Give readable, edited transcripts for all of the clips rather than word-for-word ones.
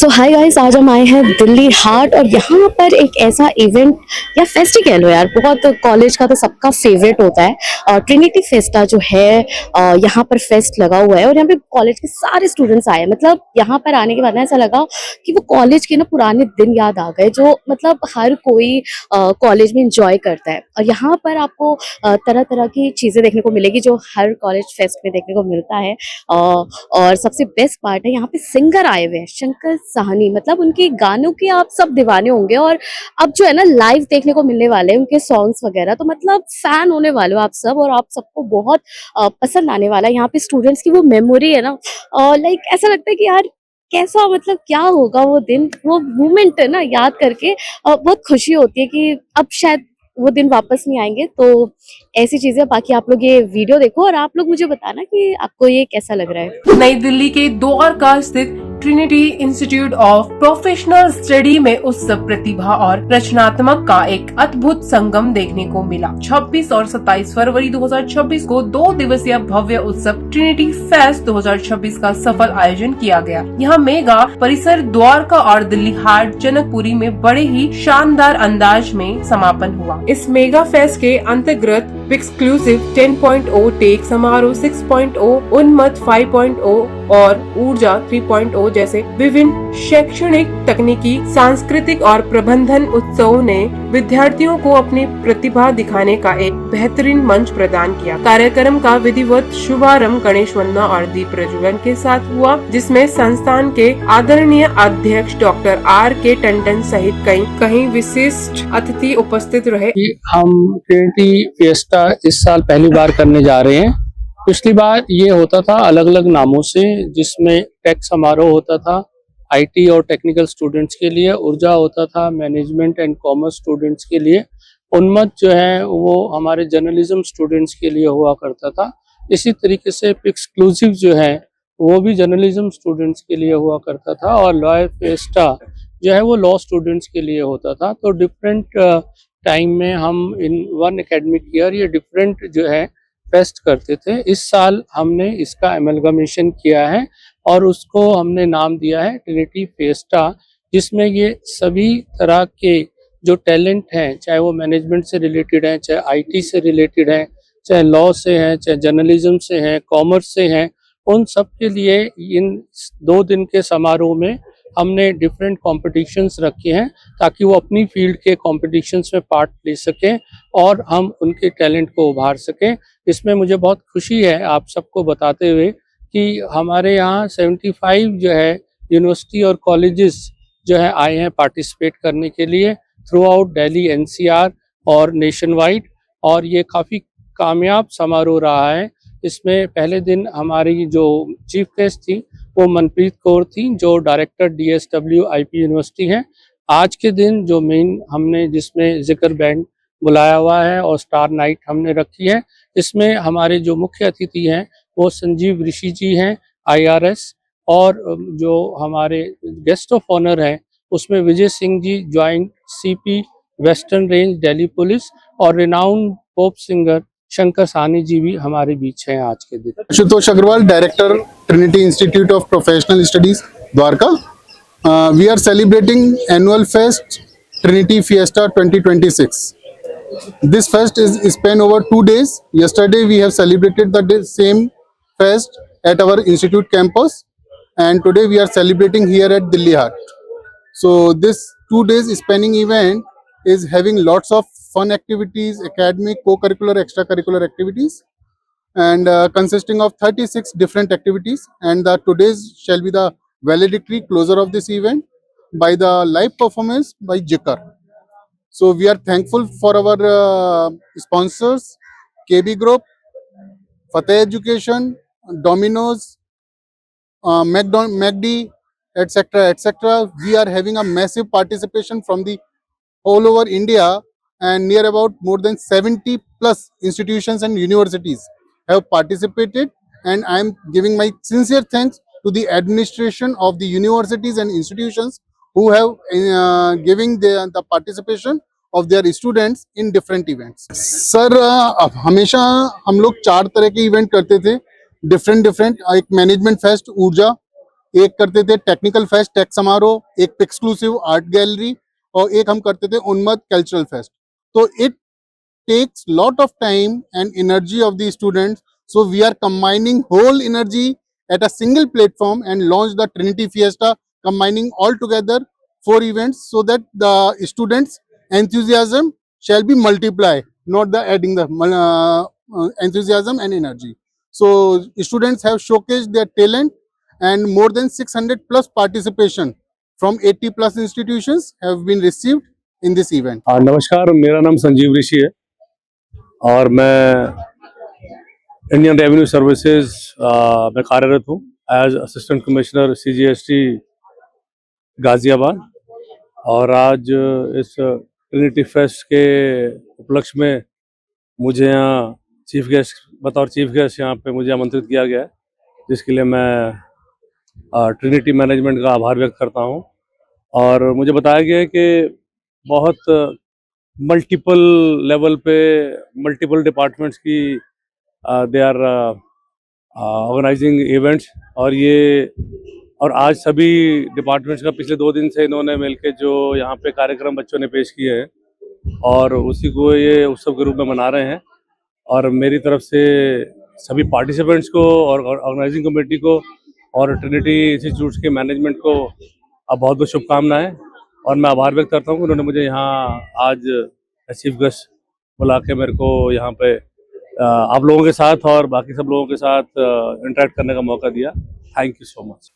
सो hi guys, आज हम आए हैं दिल्ली हार्ट और यहाँ पर एक ऐसा इवेंट या फेस्ट ही कह लो यार, बहुत कॉलेज का तो सबका फेवरेट होता है। ट्रिनिटी फेस्टा जो है, यहाँ पर फेस्ट लगा हुआ है और यहाँ पे कॉलेज के सारे स्टूडेंट्स आए हैं। मतलब यहाँ पर आने के बाद ना ऐसा लगा कि वो कॉलेज के ना पुराने दिन याद आ गए, जो मतलब हर कोई कॉलेज में इंजॉय करता है। और यहाँ पर आपको तरह तरह की चीजें देखने को मिलेगी जो हर कॉलेज फेस्ट में देखने को मिलता है। और सबसे बेस्ट पार्ट है, यहाँ पे सिंगर आए हुए हैं, शंकर साहनी। मतलब उनके गानों के आप सब दीवाने होंगे और अब जो है ना लाइव देखने को मिलने वाले हैं उनके सॉन्ग्स वगैरह। तो मतलब फैन होने वाले हो आप सब और आप सबको बहुत पसंद आने वाला है। यहाँ पे स्टूडेंट्स की वो मेमोरी है ना, लाइक ऐसा लगता है कि यार कैसा, मतलब क्या होगा वो दिन, वो मोमेंट है ना, याद करके बहुत खुशी होती है कि अब शायद वो दिन वापस नहीं आएंगे। तो ऐसी चीजें, बाकी आप लोग ये वीडियो देखो और आप लोग मुझे बताना कि आपको ये कैसा लग रहा है। नई दिल्ली के द्वारका स्थित Trinity institute of professional study में उत्सव, प्रतिभा और रचनात्मक का एक अद्भुत संगम देखने को मिला। 26 और 27 फरवरी 2026 को 2 दिवसीय भव्य उत्सव ट्रिनिटी फेस्ट 2026 का सफल आयोजन किया गया। यह मेगा परिसर द्वारका और दिल्ली हाट जनकपुरी में बड़े ही शानदार अंदाज में समापन हुआ। इस मेगा फेस्ट के अंतर्गत एक्सक्लूसिव 10.0 टेक समारोह, 6.0 उन्मत्त 5.0 और ऊर्जा 3.0 जैसे विभिन्न शैक्षणिक, तकनीकी, सांस्कृतिक और प्रबंधन उत्सवों ने विद्यार्थियों को अपनी प्रतिभा दिखाने का एक बेहतरीन मंच प्रदान किया। कार्यक्रम का विधिवत शुभारंभ गणेश वंदना और दीप प्रज्वलन के साथ हुआ, जिसमें संस्थान के आदरणीय अध्यक्ष डॉक्टर R.K. टंडन सहित कई विशिष्ट अतिथि उपस्थित रहे। हम ट्रिनिटी फिएस्टा इस साल पहली बार करने जा रहे हैं। पिछली बार ये होता था अलग अलग नामों से, जिसमें टेक समारोह होता था IT और टेक्निकल स्टूडेंट्स के लिए, ऊर्जा होता था मैनेजमेंट एंड कॉमर्स स्टूडेंट्स के लिए, उन्मत्त जो है वो हमारे जर्नलिज्म स्टूडेंट्स के लिए हुआ करता था। इसी तरीके से एक्सक्लूसिव जो है वो भी जर्नलिज्म स्टूडेंट्स के लिए हुआ करता था, और लॉ फिएस्टा जो है वो लॉ स्टूडेंट्स के लिए होता था। तो डिफरेंट टाइम में हम इन वन एकेडमिक ईयर ये डिफरेंट जो है फेस्ट करते थे। इस साल हमने इसका एमलगमेशन किया है और उसको हमने नाम दिया है ट्रिनिटी फिएस्टा, जिसमें ये सभी तरह के जो टैलेंट हैं, चाहे वो मैनेजमेंट से रिलेटेड हैं, चाहे IT से रिलेटेड हैं, चाहे लॉ से हैं, चाहे जर्नलिज्म से हैं, कॉमर्स से हैं, उन सब के लिए इन 2 दिन के समारोह में हमने डिफरेंट कॉम्पिटिशन्स रखे हैं ताकि वो अपनी फील्ड के कॉम्पिटिशन्स में पार्ट ले सकें और हम उनके टैलेंट को उभार सकें। इसमें मुझे बहुत खुशी है आप सबको बताते हुए कि हमारे यहाँ 75 जो है यूनिवर्सिटी और कॉलेजेस जो है आए हैं पार्टिसिपेट करने के लिए थ्रू आउट दिल्ली, NCR और नेशन वाइड, और ये काफ़ी कामयाब समारोह रहा है। इसमें पहले दिन हमारी जो चीफ गेस्ट थी वो मनप्रीत कौर थी, जो डायरेक्टर DSW IP यूनिवर्सिटी हैं। आज के दिन जो मेन हमने जिसमें जिक्र बैंड बुलाया हुआ है और स्टार नाइट हमने रखी है, इसमें हमारे जो मुख्य अतिथि हैं वो संजीव ऋषि जी हैं IRS, और जो हमारे गेस्ट ऑफ ऑनर हैं उसमें Vijay Singh ji joint CP western range Delhi police, और renowned pop singer Shankar Sahni ji भी हमारे बीच हैं आज के दिन। Ashutosh Agarwal, director Trinity institute of professional studies Dwarka. We are celebrating annual fest Trinity Fiesta 2026. This fest is spanned over 2 days. Yesterday we have celebrated the same fest at our institute campus, and today we are celebrating here at Delhi Heart. So this 2 days spanning event is having lots of fun activities, academic, co-curricular, extracurricular activities, and consisting of 36 different activities. And the today's shall be the valedictory closer of this event by the live performance by Jikar. So we are thankful for our sponsors, KB Group, Fateh Education, Domino's, MacD, etc., etc. We are having a massive participation from the all over India, and near about more than 70 plus institutions and universities have participated, and I am giving my sincere thanks to the administration of the universities and institutions who have giving the participation of their students in different events. Sir हमेशा हम लोग 4 तरह के event करते थे, different एक management fest ऊर्जा, एक करते थे टेक्निकल फेस्ट टेक समारोह, एक एक्सक्लूसिव आर्ट गैलरी और एक हम करते थे उन्मत्त कल्चरल फेस्ट. तो it takes lot of time and energy of the students, so we are combining whole energy at a single platform and launch the Trinity Fiesta, combining all together 4 events so that the students enthusiasm shall be multiplied, not the adding the enthusiasm and energy. So students have showcased their talent and more than 600 plus participation from 80 plus institutions have been received in this event. नमस्कार, मेरा नाम संजीव ऋषि है और मैं Indian revenue services में कार्यरत हूँ as assistant commissioner CGST Ghaziabad. और आज इस ट्रिनिटी फेस्ट के उपलक्ष्य में मुझे यहाँ बतौर चीफ गेस्ट यहाँ पे मुझे आमंत्रित किया गया है, जिसके लिए मैं ट्रिनिटी मैनेजमेंट का आभार व्यक्त करता हूँ. और मुझे बताया गया है कि बहुत मल्टीपल लेवल पे मल्टीपल डिपार्टमेंट्स की दे आर ऑर्गेनाइजिंग इवेंट्स. और आज सभी डिपार्टमेंट्स का पिछले 2 दिन से इन्होंने मिलके जो यहाँ पे कार्यक्रम बच्चों ने पेश किए हैं और उसी को ये उत्सव के रूप में मना रहे हैं. और मेरी तरफ से सभी पार्टिसिपेंट्स को और ऑर्गेनाइजिंग कमेटी को और ट्रिनिटी इंस्टीट्यूट के मैनेजमेंट को बहुत बहुत शुभकामनाएं. और मैं आभार व्यक्त करता हूँ कि उन्होंने मुझे यहाँ आज चीफ गेस्ट बुला के मेरे को यहाँ पे आप लोगों के साथ और बाकी सब लोगों के साथ इंटरेक्ट करने का मौका दिया. Thank you so much.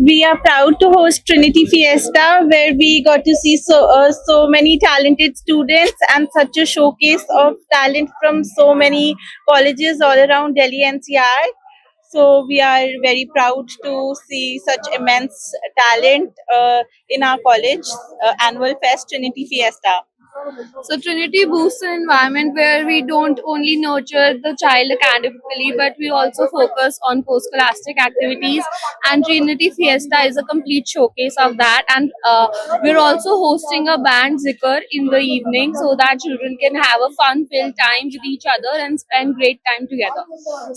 We are proud to host Trinity Fiesta, where we got to see so many talented students and such a showcase of talent from so many colleges all around Delhi NCR. So we are very proud to see such immense talent in our college annual fest Trinity Fiesta. So Trinity boosts an environment where we don't only nurture the child academically, but we also focus on post-scholastic activities. And Trinity Fiesta is a complete showcase of that. And we're also hosting a band zikr in the evening so that children can have a fun-filled time with each other and spend great time together.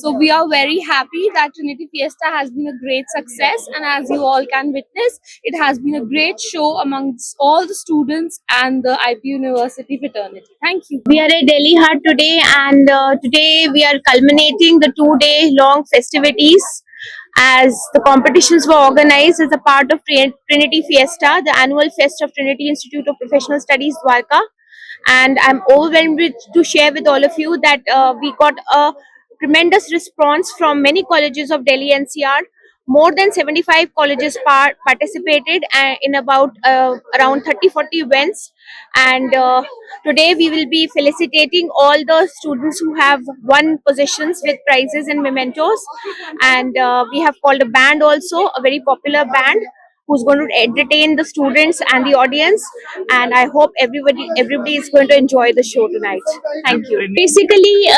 So we are very happy that Trinity Fiesta has been a great success. And as you all can witness, it has been a great show amongst all the students and the IP University fraternity. Thank you. We are at Delhi Heart today, and today we are culminating the 2-day long festivities as the competitions were organized as a part of Trinity Fiesta, the annual fest of Trinity Institute of Professional Studies, Dwarka. And I'm overwhelmed to share with all of you that we got a tremendous response from many colleges of Delhi NCR. More than 75 colleges participated in about around 30-40 events. And today we will be felicitating all the students who have won positions with prizes and mementos. And we have called a band also, a very popular band, who's going to entertain the students and the audience. And I hope everybody is going to enjoy the show tonight. Thank you. Basically,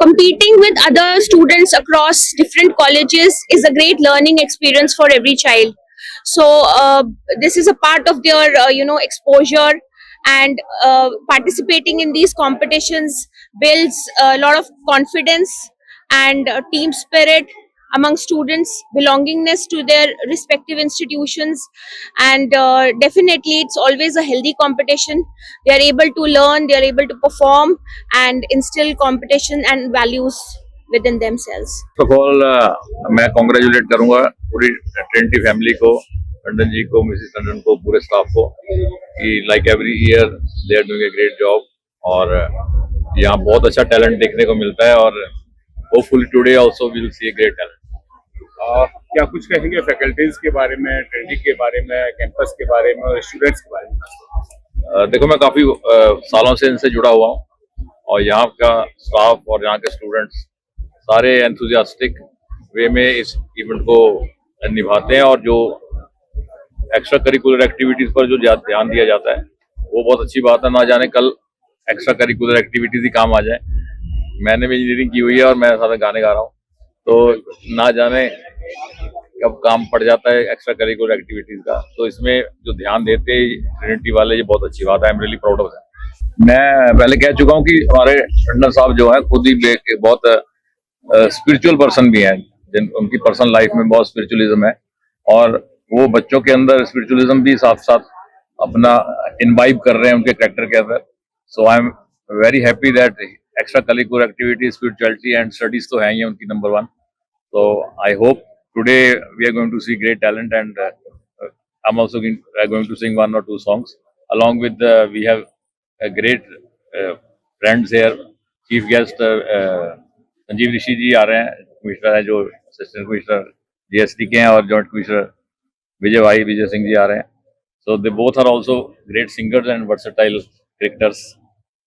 competing with other students across different colleges is a great learning experience for every child. So this is a part of their exposure, and participating in these competitions builds a lot of confidence and team spirit among students, belongingness to their respective institutions, and definitely it's always a healthy competition. They are able to learn, they are able to perform and instill competition and values within themselves. First of all, मैं congratulate करूँगा पूरी Trinity family को, टंडन जी को, Mrs Tandon को, पूरे staff को कि like every year they are doing a great job. और यहाँ बहुत अच्छा टैलेंट देखने को मिलता है और hopefully today also we will see a great talent. क्या कुछ कहेंगे फैकल्टीज के बारे में, ट्रेनिंग के बारे में, कैंपस के बारे में और स्टूडेंट्स के बारे में? देखो मैं काफी सालों से इनसे जुड़ा हुआ हूँ और यहाँ का स्टाफ और यहाँ के स्टूडेंट्स सारे एंथुसियास्टिक वे में इस इवेंट को निभाते हैं और जो एक्स्ट्रा करिकुलर एक्टिविटीज पर जो ध्यान दिया जाता है वो बहुत अच्छी बात है. ना जाने कल एक्स्ट्रा करिकुलर एक्टिविटीज ही काम आ जाए. मैंने भी इंजीनियरिंग की हुई है और मैं साथ गाने गा रहा हूँ, तो ना जाने कब काम पड़ जाता है एक्स्ट्रा करिकुलर एक्टिविटीज का. तो इसमें जो ध्यान देते हैं ट्रिनिटी वाले, ये बहुत अच्छी बात है. I am really proud of that. मैं पहले कह चुका हूँ कि हमारे टंडन साहब जो है खुद ही बहुत स्पिरिचुअल पर्सन भी हैं. उनकी पर्सनल लाइफ में बहुत स्पिरिचुअलिज्म है, और वो बच्चों के अंदर स्पिरिचुअलिज्म भी साथ साथ अपना इनवाइब कर रहे हैं उनके कैरेक्टर के अंदर. So I am very happy that extra curricular activity, spirituality and studies तो हैं ही उनकी number 1. So I hope today we are going to see great talent, and I'm also going to sing 1 or 2 songs. Along with we have a great friends here. Chief guest Sanjeev Rishi ji आ रहे हैं, commissioner हैं जो assistant commissioner GST के हैं, और joint commissioner विजय सिंह जी आ रहे हैं. So they both are also great singers and versatile cricketers.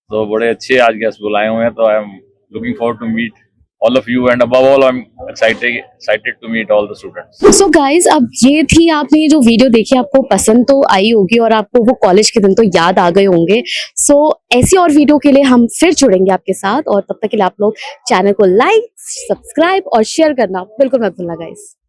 So बड़े अच्छे आज गेस्ट बुलाए हुए हैं. तो I am looking forward to meet all of you, and above all I'm excited to meet all the students. So guys, अब ये थी, आपने ये जो वीडियो देखी आपको पसंद तो आई होगी और आपको वो कॉलेज के दिन तो याद आ गए होंगे. सो ऐसी और वीडियो के लिए हम फिर जुड़ेंगे आपके साथ, और तब तक के लिए आप लोग चैनल को लाइक, सब्सक्राइब और शेयर करना बिल्कुल मत भूलना गाइज.